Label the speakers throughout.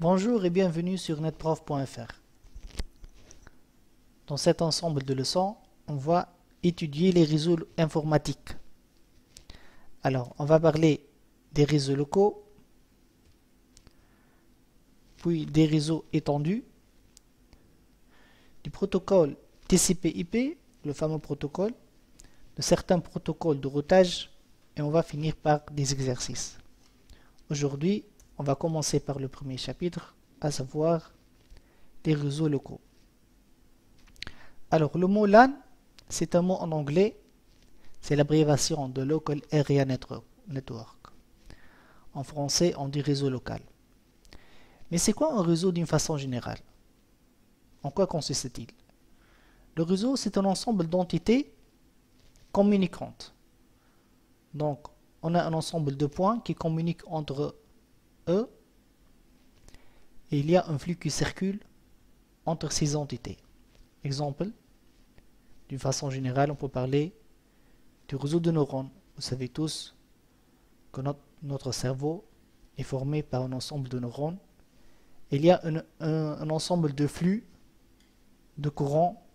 Speaker 1: Bonjour et bienvenue sur netprof.fr. Dans cet ensemble de leçons, on va étudier les réseaux informatiques. Alors, on va parler des réseaux locaux, puis des réseaux étendus, du protocole TCP/IP, le fameux protocole, de certains protocoles de routage, et on va finir par des exercices. Aujourd'hui, on va commencer par le premier chapitre, à savoir les réseaux locaux. Alors, le mot LAN, c'est un mot en anglais, c'est l'abréviation de Local Area Network. En français, on dit réseau local. Mais c'est quoi un réseau d'une façon générale? En quoi consiste-t-il? Le réseau, c'est un ensemble d'entités communicantes. Donc, on a un ensemble de points qui communiquent entre eux et il y a un flux qui circule entre ces entités. Exemple, d'une façon générale, on peut parler du réseau de neurones. Vous savez tous que notre cerveau est formé par un ensemble de neurones. Il y a un ensemble de flux de courants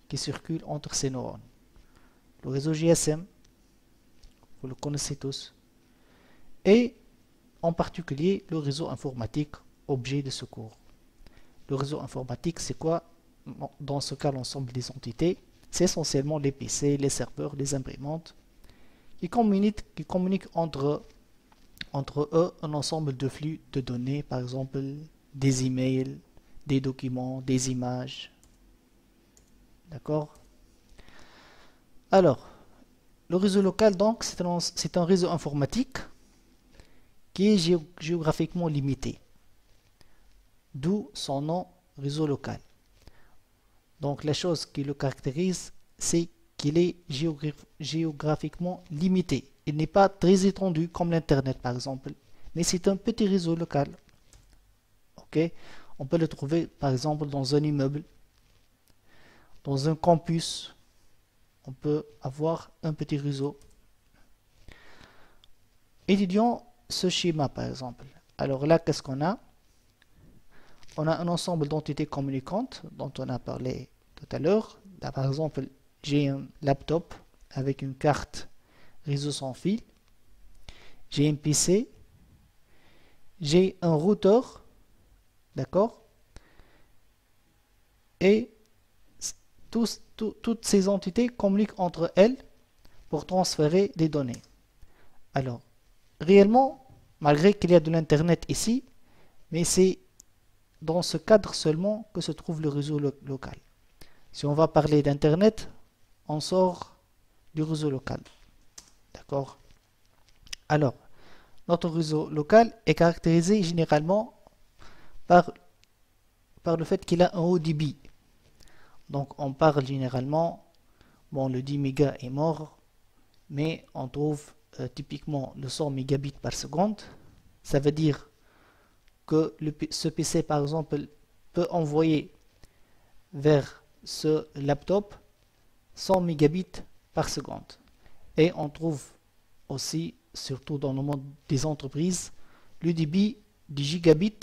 Speaker 1: qui circulent entre ces neurones. Le réseau GSM, vous le connaissez tous, et en particulier le réseau informatique, objet de ce cours. Le réseau informatique, c'est quoi? Dans ce cas, l'ensemble des entités, c'est essentiellement les PC, les serveurs, les imprimantes, qui communiquent entre eux un ensemble de flux de données, par exemple des emails, des documents, des images. D'accord? Alors, le réseau local, donc, c'est un réseau informatique qui est géographiquement limité. D'où son nom, réseau local. Donc, la chose qui le caractérise, c'est qu'il est géographiquement limité. Il n'est pas très étendu comme l'Internet, par exemple, mais c'est un petit réseau local. Ok? On peut le trouver, par exemple, dans un immeuble, dans un campus. On peut avoir un petit réseau. Étudions ce schéma, par exemple. Alors là, qu'est-ce qu'on a? On a un ensemble d'entités communicantes dont on a parlé tout à l'heure. Là, par exemple, j'ai un laptop avec une carte réseau sans fil. J'ai un PC. J'ai un routeur. D'accord? Et toutes ces entités communiquent entre elles pour transférer des données. Alors, réellement, malgré qu'il y a de l'Internet ici, mais c'est dans ce cadre seulement que se trouve le réseau local. Si on va parler d'Internet, on sort du réseau local. D'accord? Alors, notre réseau local est caractérisé généralement par le fait qu'il a un haut débit. Donc, on parle généralement, bon, le 10 mégas est mort, mais on trouve typiquement le 100 mégabits par seconde. Ça veut dire que ce PC, par exemple, peut envoyer vers ce laptop 100 mégabits par seconde. Et on trouve aussi, surtout dans le monde des entreprises, le débit du gigabit.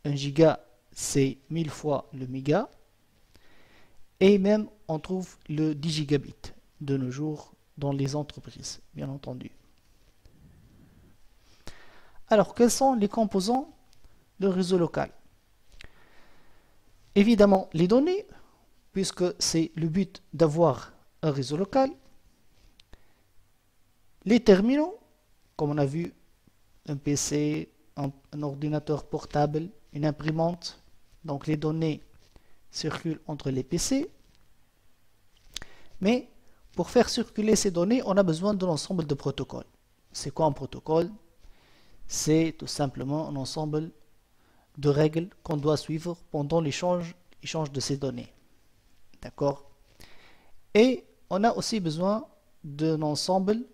Speaker 1: Un giga, c'est 1000 fois le méga. Et même, on trouve le 10 gigabits de nos jours dans les entreprises, bien entendu. Alors, quels sont les composants de réseau local? Évidemment, les données, puisque c'est le but d'avoir un réseau local. Les terminaux, comme on a vu, un PC, un ordinateur portable, une imprimante. Donc les données circulent entre les PC. Mais pour faire circuler ces données, on a besoin d'un ensemble de protocoles. C'est quoi un protocole? C'est tout simplement un ensemble de règles qu'on doit suivre pendant l'échange de ces données. D'accord? Et on a aussi besoin d'un ensemble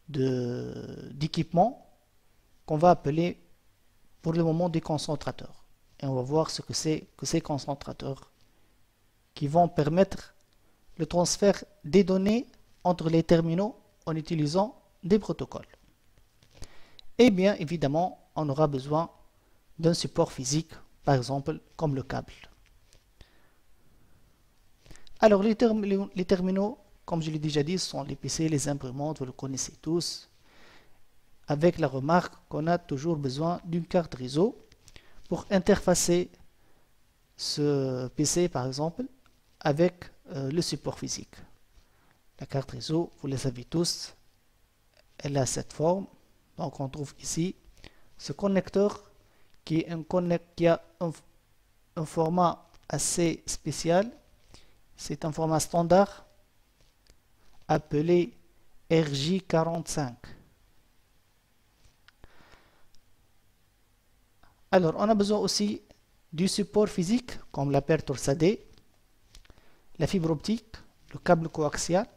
Speaker 1: d'équipements qu'on va appeler pour le moment des concentrateurs. Et on va voir ce que c'est que ces concentrateurs qui vont permettre le transfert des données entre les terminaux en utilisant des protocoles. Et bien évidemment, on aura besoin d'un support physique, par exemple comme le câble. Alors les terminaux, comme je l'ai déjà dit, sont les PC, les imprimantes, vous le connaissez tous, avec la remarque qu'on a toujours besoin d'une carte réseau pour interfacer ce PC par exemple avec le support physique. La carte réseau, vous le savez tous, elle a cette forme. Donc on trouve ici ce connecteur qui a un format assez spécial. C'est un format standard appelé RJ45. Alors on a besoin aussi du support physique comme la paire torsadée, la fibre optique, le câble coaxial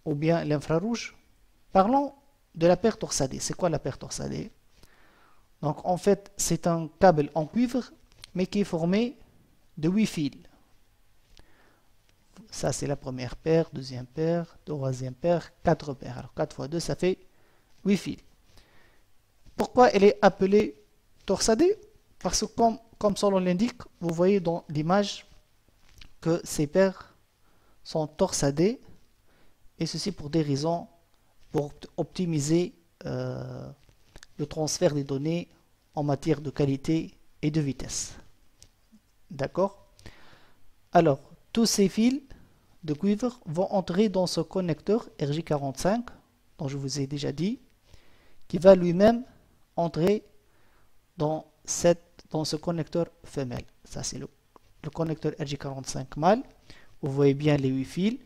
Speaker 1: ou bien l'infrarouge. Parlons de la paire torsadée. C'est quoi la paire torsadée? Donc en fait c'est un câble en cuivre mais qui est formé de 8 fils. Ça c'est la première paire, deuxième paire, troisième paire, 4 paires. Alors 4 fois 2 ça fait 8 fils. Pourquoi elle est appelée torsadée? Parce que comme son nom l'indique, vous voyez dans l'image que ces paires sont torsadées, et ceci pour des raisons pour optimiser le transfert des données en matière de qualité et de vitesse. D'accord? Alors, tous ces fils de cuivre vont entrer dans ce connecteur RJ45 dont je vous ai déjà dit, qui va lui-même entrer dans ce connecteur femelle. Ça c'est le connecteur RJ45 mâle. Vous voyez bien les 8 fils.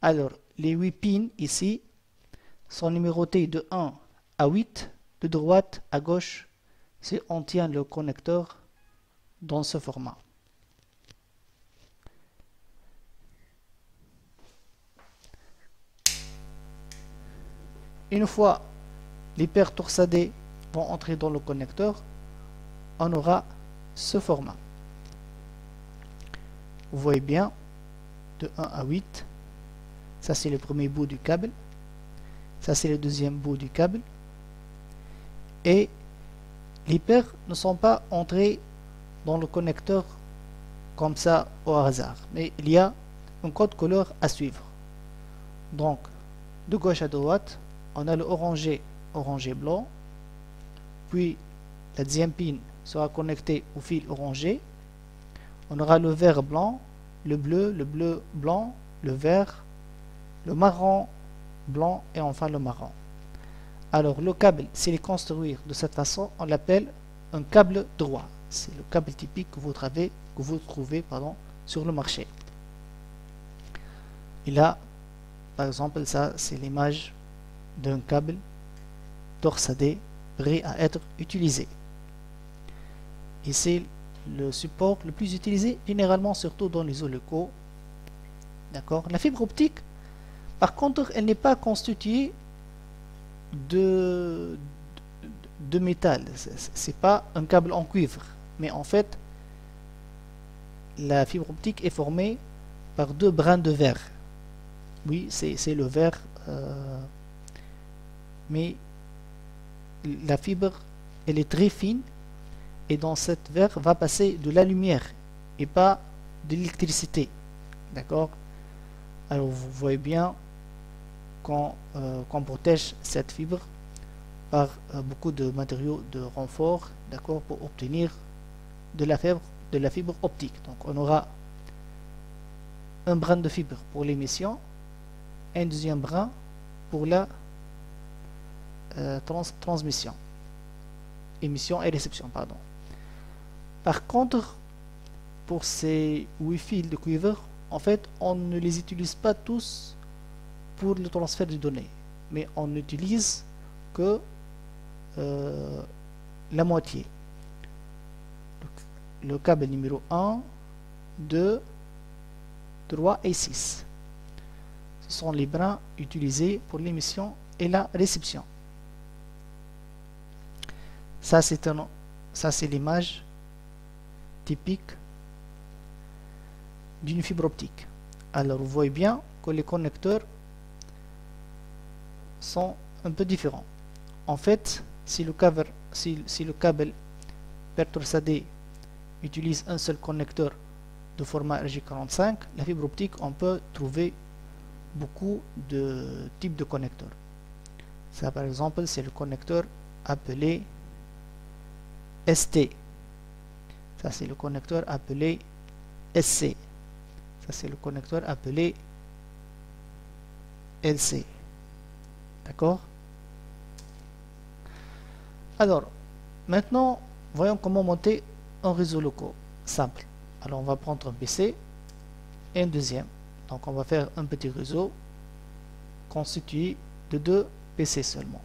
Speaker 1: Alors les 8 pins ici sont numérotés de 1 à 8, de droite à gauche, si on tient le connecteur dans ce format. Une fois les paires torsadées vont entrer dans le connecteur, on aura ce format. Vous voyez bien, de 1 à 8, ça c'est le premier bout du câble, ça c'est le deuxième bout du câble, et les paires ne sont pas entrées dans le connecteur comme ça au hasard, mais il y a un code couleur à suivre. Donc, de gauche à droite, on a le orangé blanc, puis la deuxième pin sera connectée au fil orangé, on aura le vert blanc, le bleu blanc, le vert, le marron blanc et enfin le marron. Alors le câble, s'il est construit de cette façon, on l'appelle un câble droit. C'est le câble typique que vous trouvez sur le marché. Et là, par exemple, ça c'est l'image d'un câble torsadé prêt à être utilisé. Et c'est le support le plus utilisé généralement, surtout dans les eaux locaux. D'accord. La fibre optique, par contre, elle n'est pas constituée de métal. C'est pas un câble en cuivre, mais en fait, la fibre optique est formée par deux brins de verre. Oui, c'est le verre, mais la fibre, elle est très fine, et dans cette verre va passer de la lumière et pas de l'électricité. D'accord? Alors vous voyez bien qu'on protège cette fibre par beaucoup de matériaux de renfort, d'accord, pour obtenir de la fibre optique. Donc on aura un brin de fibre pour l'émission, un deuxième brin pour la transmission, émission et réception, pardon. Par contre, pour ces 8 fils de cuivre, en fait, on ne les utilise pas tous pour le transfert de données, mais on n'utilise que la moitié. Le câble numéro 1, 2, 3 et 6. Ce sont les brins utilisés pour l'émission et la réception. Ça, c'est l'image typique d'une fibre optique. Alors, vous voyez bien que les connecteurs sont un peu différents. En fait, si le câble si le câble per-torsadé utilise un seul connecteur de format RJ45, la fibre optique, on peut trouver beaucoup de types de connecteurs. Ça, par exemple, c'est le connecteur appelé ST. Ça, c'est le connecteur appelé SC. Ça, c'est le connecteur appelé LC. D'accord? Alors, maintenant, voyons comment monter un réseau local simple. Alors, on va prendre un PC et un deuxième. Donc, on va faire un petit réseau constitué de 2 PC seulement.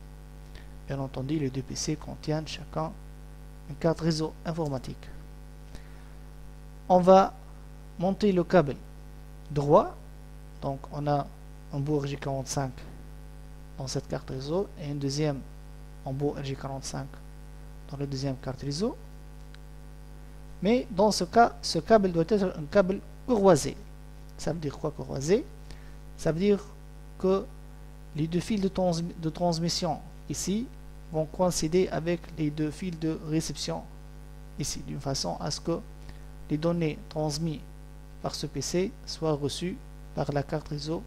Speaker 1: Bien entendu, les 2 PC contiennent chacun une carte réseau informatique. On va monter le câble droit. Donc, on a un bout RJ45 dans cette carte réseau et un deuxième embout RJ45 dans la deuxième carte réseau. Mais dans ce cas, ce câble doit être un câble croisé. Ça veut dire quoi, croisé? Ça veut dire que les 2 fils de transmission ici vont coïncider avec les 2 fils de réception ici, d'une façon à ce que les données transmises par ce PC soient reçues par la carte réseau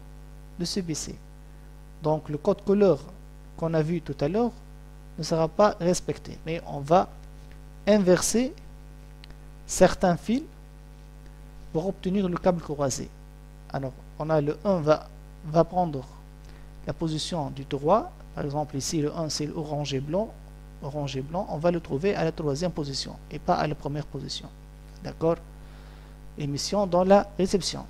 Speaker 1: de ce PC. Donc le code couleur qu'on a vu tout à l'heure ne sera pas respecté, mais on va inverser certains fils pour obtenir le câble croisé. Alors on a le 1 va prendre la position du droit. Par exemple ici le 1 c'est orange et blanc, on va le trouver à la 3e position et pas à la première position. D'accord? Émission dans la réception.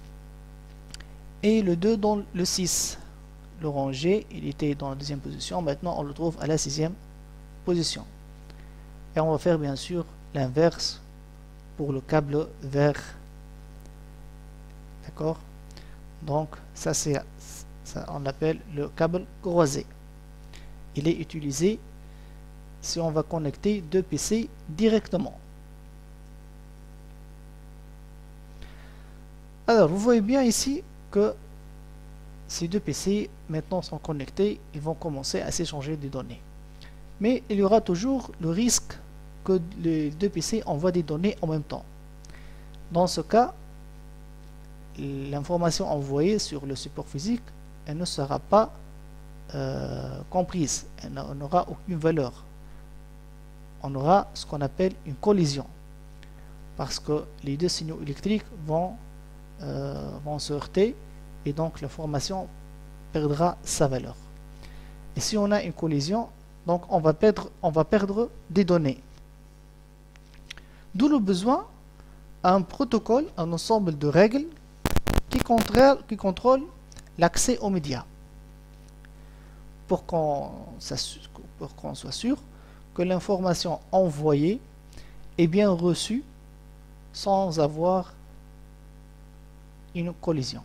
Speaker 1: Et le 2 dans le 6. L'orangé, il était dans la 2e position, maintenant on le trouve à la 6e position. Et on va faire bien sûr l'inverse pour le câble vert. D'accord? Donc ça on l'appelle le câble croisé. Il est utilisé si on va connecter 2 PC directement. Alors vous voyez bien ici que ces 2 PC maintenant sont connectés, ils vont commencer à s'échanger des données. Mais il y aura toujours le risque que les 2 PC envoient des données en même temps. Dans ce cas, l'information envoyée sur le support physique, elle ne sera pas comprise, elle n'aura aucune valeur. On aura ce qu'on appelle une collision, parce que les 2 signaux électriques vont se heurter et donc l'information perdra sa valeur. Et si on a une collision, donc on va perdre des données. D'où le besoin d'un protocole, un ensemble de règles qui contrôle l'accès aux médias, pour qu'on soit sûr que l'information envoyée est bien reçue sans avoir une collision.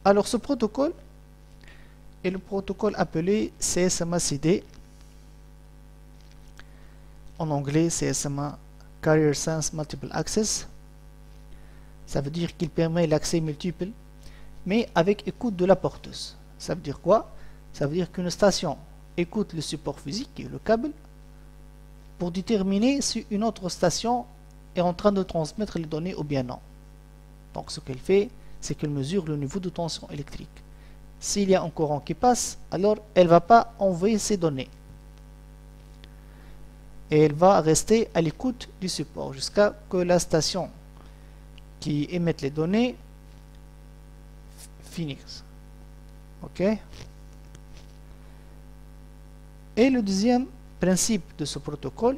Speaker 1: Alors ce protocole est le protocole appelé CSMA-CD, en anglais CSMA Carrier Sense Multiple Access. Ça veut dire qu'il permet l'accès multiple, mais avec écoute de la porteuse. Ça veut dire quoi? Ça veut dire qu'une station écoute le support physique, qui est le câble, pour déterminer si une autre station est en train de transmettre les données ou bien non. Donc ce qu'elle fait, c'est qu'elle mesure le niveau de tension électrique. S'il y a un courant qui passe, alors elle ne va pas envoyer ces données. Et elle va rester à l'écoute du support jusqu'à ce que la station qui émet les données finisse. Ok? Et le deuxième principe de ce protocole,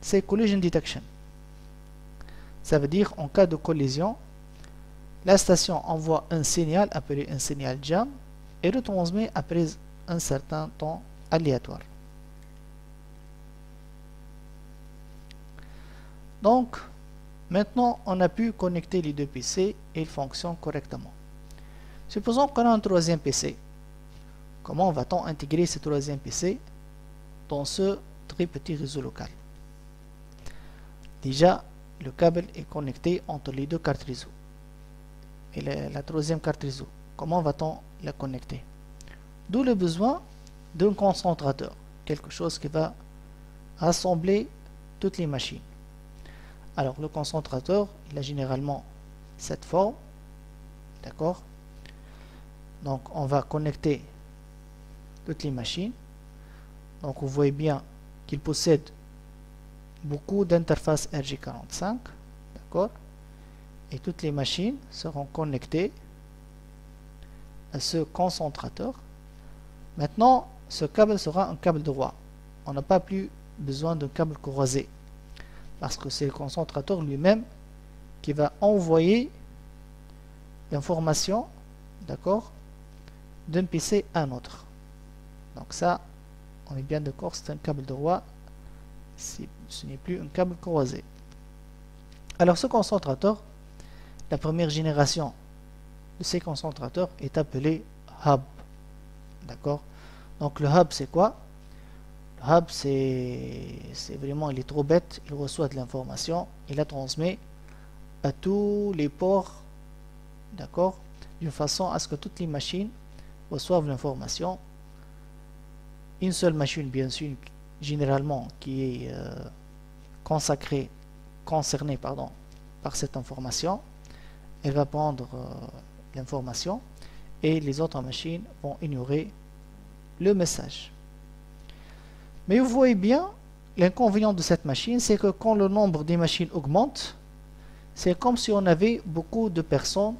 Speaker 1: c'est collision detection. Ça veut dire en cas de collision, la station envoie un signal appelé un signal jam et le transmet après un certain temps aléatoire. Donc, maintenant, on a pu connecter les 2 PC et ils fonctionnent correctement. Supposons qu'on a un 3e PC. Comment va-t-on intégrer ce 3e PC dans ce très petit réseau local? Déjà, le câble est connecté entre les 2 cartes réseau. Et la 3e carte réseau, comment va-t-on la connecter? D'où le besoin d'un concentrateur, quelque chose qui va rassembler toutes les machines. Alors le concentrateur, il a généralement cette forme, d'accord? Donc on va connecter toutes les machines. Donc vous voyez bien qu'il possède beaucoup d'interfaces RJ45, d'accord? Et toutes les machines seront connectées à ce concentrateur. Maintenant, ce câble sera un câble droit. On n'a pas plus besoin d'un câble croisé, parce que c'est le concentrateur lui-même qui va envoyer l'information, d'accord, d'un PC à un autre. Donc ça, on est bien d'accord, c'est un câble droit, ce n'est plus un câble croisé. Alors ce concentrateur, la première génération de ces concentrateurs est appelée hub, d'accord. Donc le hub c'est quoi? Le hub c'est vraiment, il est trop bête, il reçoit de l'information, il la transmet à tous les ports, d'accord, d'une façon à ce que toutes les machines reçoivent l'information. Une seule machine, bien sûr, généralement qui est concernée par cette information, elle va prendre l'information et les autres machines vont ignorer le message. Mais vous voyez bien, l'inconvénient de cette machine, c'est que quand le nombre des machines augmente, c'est comme si on avait beaucoup de personnes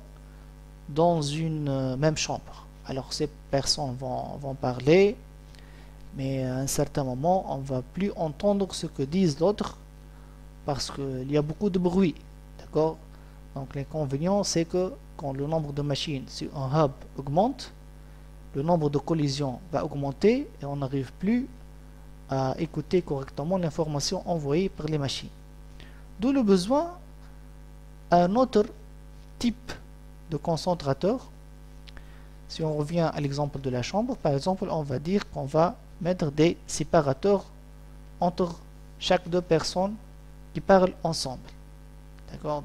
Speaker 1: dans une même chambre. Alors ces personnes vont parler, mais à un certain moment, on ne va plus entendre ce que disent l'autre parce qu'il y a beaucoup de bruit. D'accord? Donc l'inconvénient, c'est que quand le nombre de machines sur un hub augmente, le nombre de collisions va augmenter et on n'arrive plus à écouter correctement l'information envoyée par les machines. D'où le besoin d'un autre type de concentrateur. Si on revient à l'exemple de la chambre, par exemple, on va dire qu'on va mettre des séparateurs entre chaque deux personnes qui parlent ensemble. D'accord?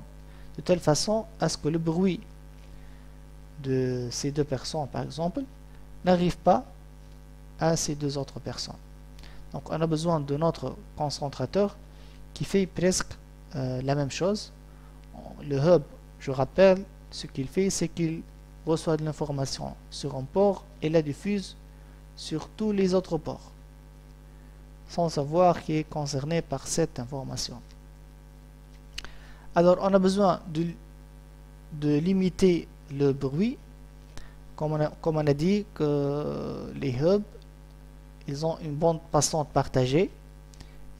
Speaker 1: De telle façon à ce que le bruit de ces deux personnes, par exemple, n'arrive pas à ces deux autres personnes. Donc on a besoin de notre concentrateur qui fait presque la même chose. Le hub, je rappelle, ce qu'il fait, c'est qu'il reçoit de l'information sur un port et la diffuse sur tous les autres ports, sans savoir qui est concerné par cette information. Alors on a besoin de limiter le bruit, comme on a dit que les hubs, ils ont une bande passante partagée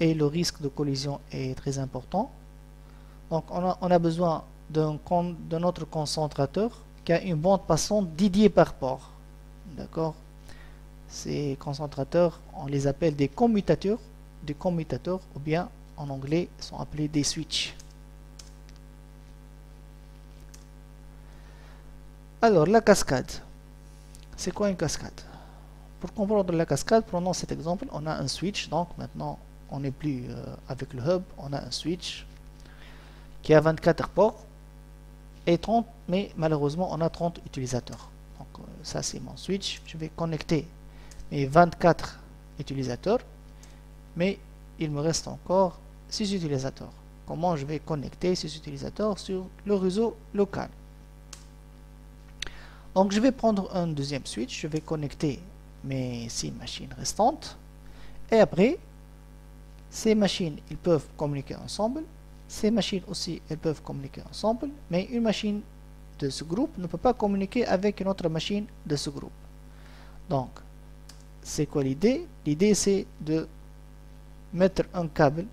Speaker 1: et le risque de collision est très important. Donc on a besoin d'un autre concentrateur qui a une bande passante dédiée par port. D'accord? Ces concentrateurs, on les appelle des commutateurs, ou bien en anglais sont appelés des switches. Alors la cascade, c'est quoi une cascade? Pour comprendre la cascade, prenons cet exemple, on a un switch, donc maintenant on n'est plus avec le hub, on a un switch qui a 24 ports et 30, mais malheureusement on a 30 utilisateurs. Donc ça c'est mon switch, je vais connecter mes 24 utilisateurs, mais il me reste encore 6 utilisateurs. Comment je vais connecter ces utilisateurs sur le réseau local? Donc je vais prendre un deuxième switch, je vais connecter mes 6 machines restantes, et après ces machines ils peuvent communiquer ensemble, ces machines aussi elles peuvent communiquer ensemble, mais une machine de ce groupe ne peut pas communiquer avec une autre machine de ce groupe. Donc c'est quoi l'idée? L'idée c'est de mettre un câble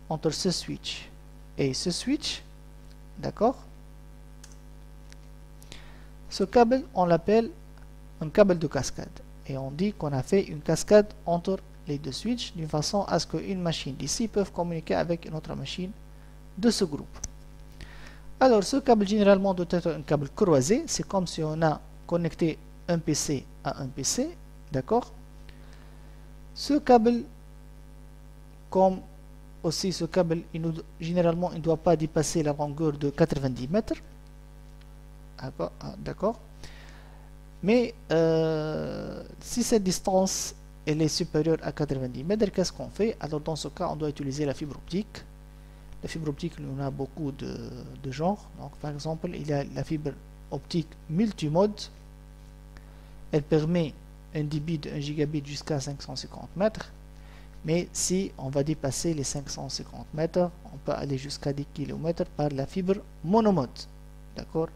Speaker 1: entre ce switch et ce switch, d'accord? Ce câble, on l'appelle un câble de cascade. Et on dit qu'on a fait une cascade entre les deux switches d'une façon à ce qu'une machine d'ici peut communiquer avec une autre machine de ce groupe. Alors ce câble généralement doit être un câble croisé. C'est comme si on a connecté un PC à un PC. D'accord? Ce câble, comme aussi ce câble, généralement il ne doit pas dépasser la longueur de 90 mètres. D'accord? Mais si cette distance elle est supérieure à 90 mètres, qu'est-ce qu'on fait? Alors dans ce cas, on doit utiliser la fibre optique. La fibre optique, il y en a beaucoup de genres. Donc par exemple, il y a la fibre optique multimode. Elle permet un débit de 1 gigabit jusqu'à 550 mètres. Mais si on va dépasser les 550 mètres, on peut aller jusqu'à 10 km par la fibre monomode. D'accord?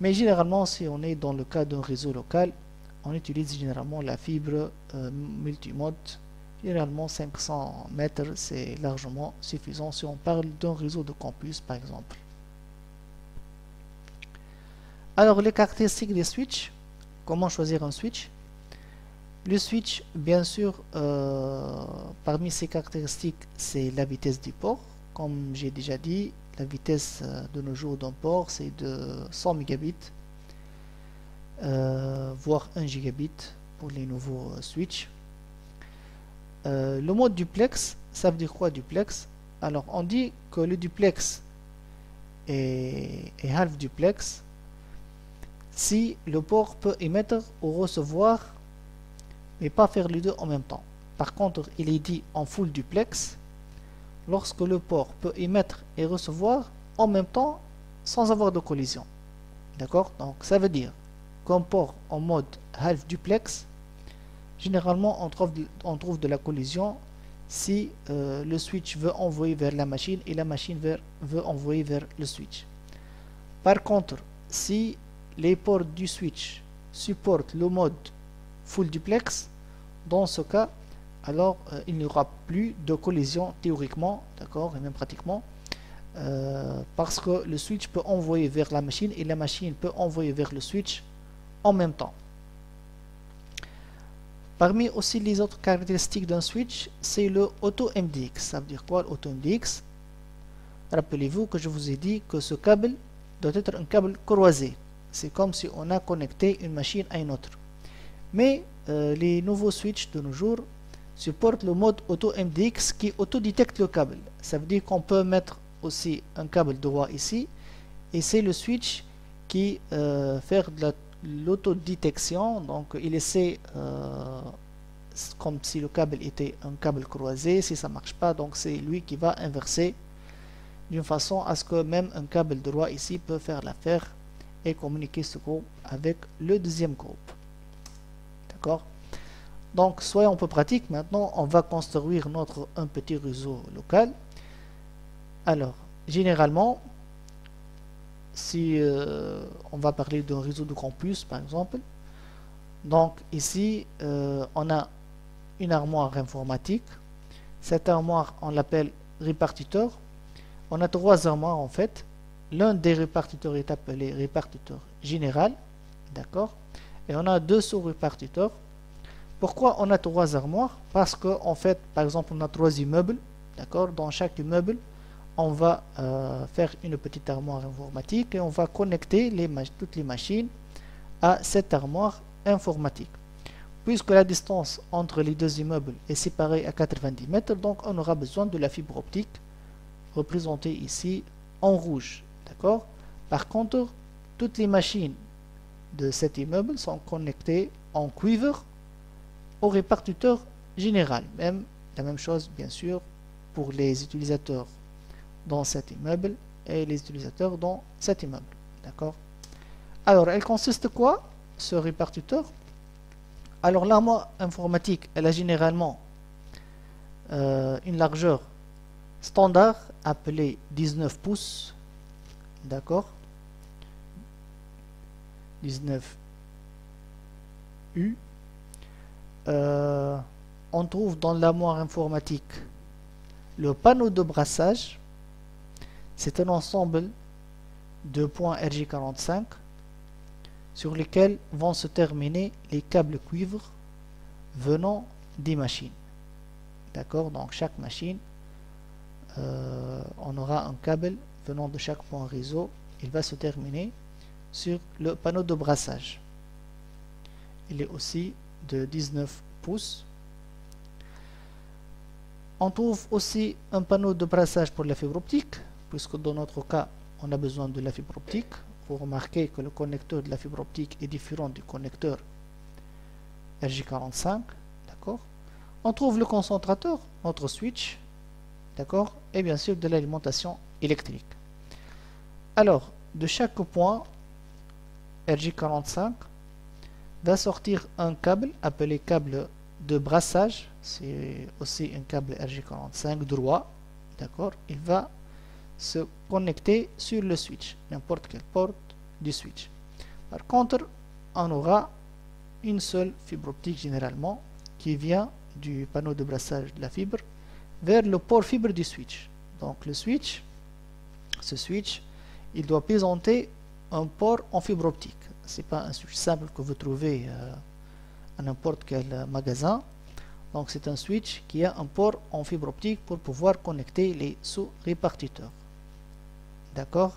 Speaker 1: Mais généralement, si on est dans le cas d'un réseau local, on utilise généralement la fibre multimode. Généralement, 500 mètres, c'est largement suffisant si on parle d'un réseau de campus, par exemple. Alors, les caractéristiques des switches. Comment choisir un switch? Le switch, bien sûr, parmi ses caractéristiques, c'est la vitesse du port. Comme j'ai déjà dit, la vitesse de nos jours d'un port, c'est de 100 mégabits, voire 1 gigabit pour les nouveaux switches. Le mode duplex, ça veut dire quoi duplex? Alors, on dit que le duplex est half duplex si le port peut émettre ou recevoir, mais pas faire les deux en même temps. Par contre, il est dit en full duplex lorsque le port peut émettre et recevoir en même temps sans avoir de collision. D'accord? Donc ça veut dire qu'un port en mode half duplex, généralement on trouve de la collision si le switch veut envoyer vers la machine et la machine veut envoyer vers le switch. Par contre, si les ports du switch supportent le mode full duplex, dans ce cas, alors il n'y aura plus de collision théoriquement, d'accord, et même pratiquement, parce que le switch peut envoyer vers la machine et la machine peut envoyer vers le switch en même temps. Parmi aussi les autres caractéristiques d'un switch, c'est le auto-MDX. Ça veut dire quoi l'auto-MDX? Rappelez-vous que je vous ai dit que ce câble doit être un câble croisé. C'est comme si on a connecté une machine à une autre. Mais les nouveaux switches de nos jours supportent le mode auto-MDX qui autodétecte le câble. Ça veut dire qu'on peut mettre aussi un câble droit ici et c'est le switch qui fait de l'autodétection. Donc il essaie comme si le câble était un câble croisé. Si ça marche pas, donc c'est lui qui va inverser d'une façon à ce que même un câble droit ici peut faire l'affaire et communiquer ce groupe avec le deuxième groupe. D'accord? Donc soyons un peu pratiques. Maintenant on va construire un petit réseau local. Alors généralement, si on va parler d'un réseau de campus par exemple, donc ici on a une armoire informatique. Cette armoire on l'appelle répartiteur. On a trois armoires en fait. L'un des répartiteurs est appelé répartiteur général, d'accord, et on a deux sous-répartiteurs. Pourquoi on a trois armoires? Parce que en fait, par exemple, on a trois immeubles, d'accord. Dans chaque immeuble, on va faire une petite armoire informatique et on va connecter toutes les machines à cette armoire informatique. Puisque la distance entre les deux immeubles est séparée à 90 mètres, donc on aura besoin de la fibre optique représentée ici en rouge. D'accord? Par contre, toutes les machines de cet immeuble sont connectées en cuivre au répartiteur général. Même la même chose, bien sûr, pour les utilisateurs dans cet immeuble et les utilisateurs dans cet immeuble. D'accord? Alors, elle consiste quoi, ce répartiteur? Alors, l'armoire informatique, elle a généralement une largeur standard appelée 19 pouces. D'accord, 19 U. On trouve dans l'armoire informatique le panneau de brassage. C'est un ensemble de points RJ45 sur lesquels vont se terminer les câbles cuivre venant des machines. D'accord, donc chaque machine, on aura un câble venant de chaque point réseau. Il va se terminer sur le panneau de brassage. Il est aussi de 19 pouces. On trouve aussi un panneau de brassage pour la fibre optique, puisque dans notre cas on a besoin de la fibre optique. Vous remarquez que le connecteur de la fibre optique est différent du connecteur RJ45. d'accord? On trouve le concentrateur, notre switch, d'accord? Et bien sûr de l'alimentation électrique. Alors, de chaque point RJ45 va sortir un câble appelé câble de brassage. C'est aussi un câble RJ45 droit, d'accord? Il va se connecter sur le switch, n'importe quelle porte du switch. Par contre, on aura une seule fibre optique généralement qui vient du panneau de brassage de la fibre vers le port fibre du switch. Donc le switch, ce switch, il doit présenter un port en fibre optique. C'est pas un switch simple que vous trouvez à n'importe quel magasin. Donc c'est un switch qui a un port en fibre optique pour pouvoir connecter les sous-répartiteurs. D'accord?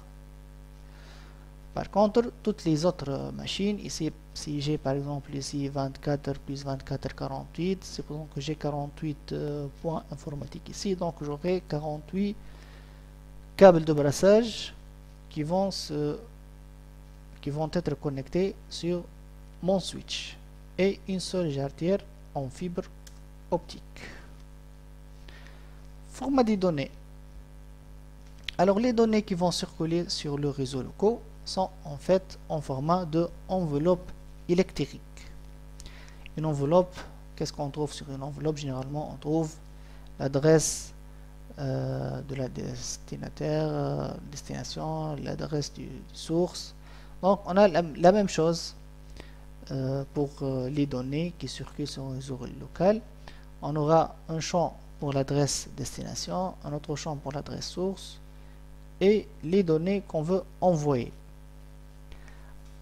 Speaker 1: Par contre, toutes les autres machines, ici, si j'ai par exemple ici 24 plus 24, 48, c'est pour que j'ai 48 points informatiques ici, donc j'aurai 48 câbles de brassage qui vont être connectés sur mon switch et une seule jarretière en fibre optique. Format des données. Alors les données qui vont circuler sur le réseau local sont en fait en format de enveloppe électrique. Une enveloppe, qu'est-ce qu'on trouve sur une enveloppe? Généralement on trouve l'adresse de la destination, l'adresse du source. Donc on a la même chose pour les données qui circulent sur un réseau local. On aura un champ pour l'adresse destination, un autre champ pour l'adresse source et les données qu'on veut envoyer.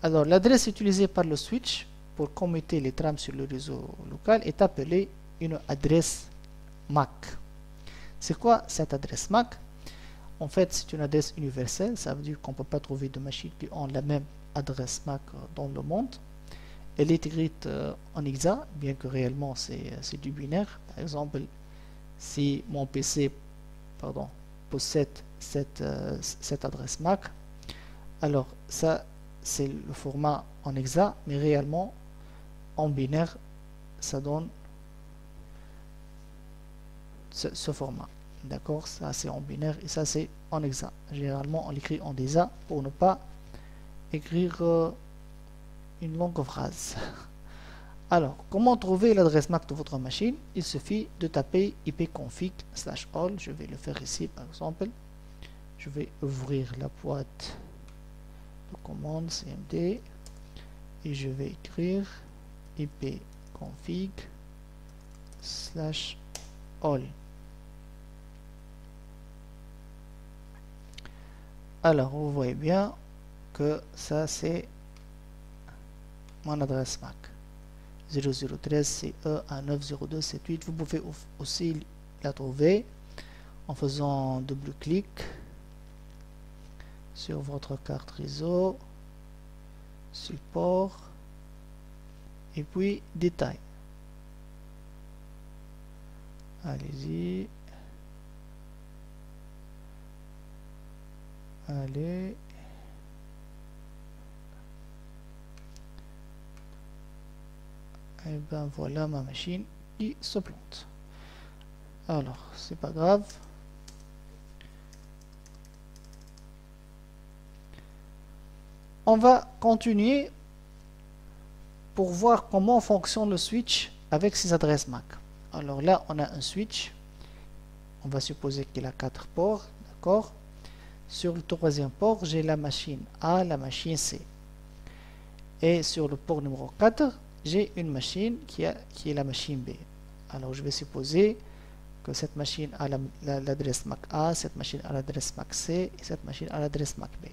Speaker 1: Alors l'adresse utilisée par le switch pour commuter les trames sur le réseau local est appelée une adresse MAC. C'est quoi cette adresse MAC? En fait, c'est une adresse universelle, ça veut dire qu'on ne peut pas trouver de machines qui ont la même adresse MAC dans le monde. Elle est écrite en hexa, bien que réellement c'est du binaire. Par exemple, si mon PC possède cette adresse MAC, alors ça c'est le format en hexa, mais réellement en binaire ça donne ce format. D'accord, ça c'est en binaire et ça c'est en hexa. Généralement on l'écrit en hexa pour ne pas écrire une longue phrase. Alors, comment trouver l'adresse MAC de votre machine? Il suffit de taper ipconfig/all. Je vais le faire ici par exemple. Je vais ouvrir la boîte de commande cmd et je vais écrire ipconfig/all. Alors, vous voyez bien que ça c'est mon adresse MAC 0013 CE à 90278. Vous pouvez aussi la trouver en faisant double clic sur votre carte réseau, support et puis détail. Allez-y, allez. Et ben voilà ma machine qui se plante. Alors c'est pas grave. On va continuer pour voir comment fonctionne le switch avec ces adresses MAC. Alors là on a un switch. On va supposer qu'il a 4 ports, d'accord. Sur le troisième port j'ai la machine A, la machine C. Et sur le port numéro 4 j'ai une machine qui est la machine B. Alors je vais supposer que cette machine a l'adresse MAC A, cette machine a l'adresse MAC C et cette machine a l'adresse MAC B.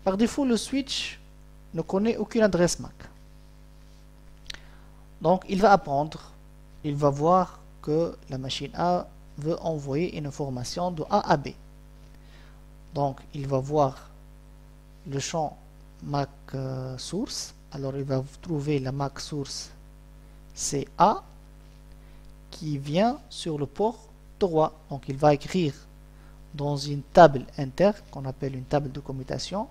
Speaker 1: Par défaut, le switch ne connaît aucune adresse MAC. Donc il va apprendre, il va voir que la machine A veut envoyer une information de A à B. Donc il va voir le champ MAC source. Alors il va trouver la MAC source CA qui vient sur le port 3. Donc il va écrire dans une table interne qu'on appelle une table de commutation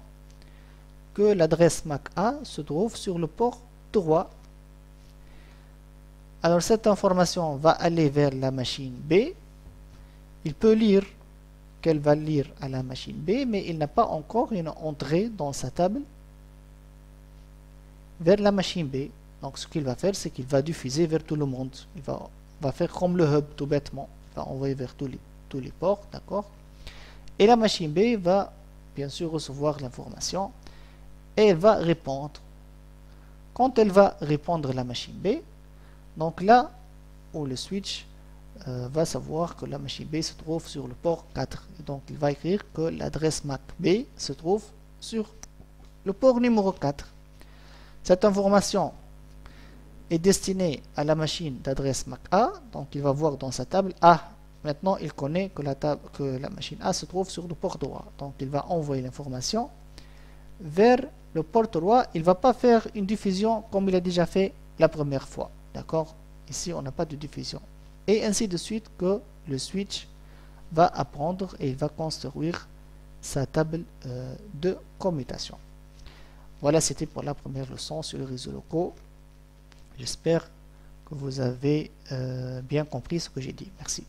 Speaker 1: que l'adresse MAC A se trouve sur le port 3. Alors cette information va aller vers la machine B. Il peut lire qu'elle va lire à la machine B, mais il n'a pas encore une entrée dans sa table vers la machine B. Donc ce qu'il va faire, c'est qu'il va diffuser vers tout le monde. Il va faire comme le hub tout bêtement. Il va envoyer vers tous les ports, d'accord? Et la machine B va bien sûr recevoir l'information et elle va répondre. Quand elle va répondre à la machine B, donc là où le switch va savoir que la machine B se trouve sur le port 4. Et donc il va écrire que l'adresse MAC B se trouve sur le port numéro 4. Cette information est destinée à la machine d'adresse MAC A. Donc il va voir dans sa table A. Maintenant il connaît que la machine A se trouve sur le port droit. Donc il va envoyer l'information vers le port droit. Il ne va pas faire une diffusion comme il a déjà fait la première fois. D'accord? Ici on n'a pas de diffusion. Et ainsi de suite que le switch va apprendre et il va construire sa table de commutation. Voilà, c'était pour la première leçon sur les réseaux locaux. J'espère que vous avez bien compris ce que j'ai dit. Merci.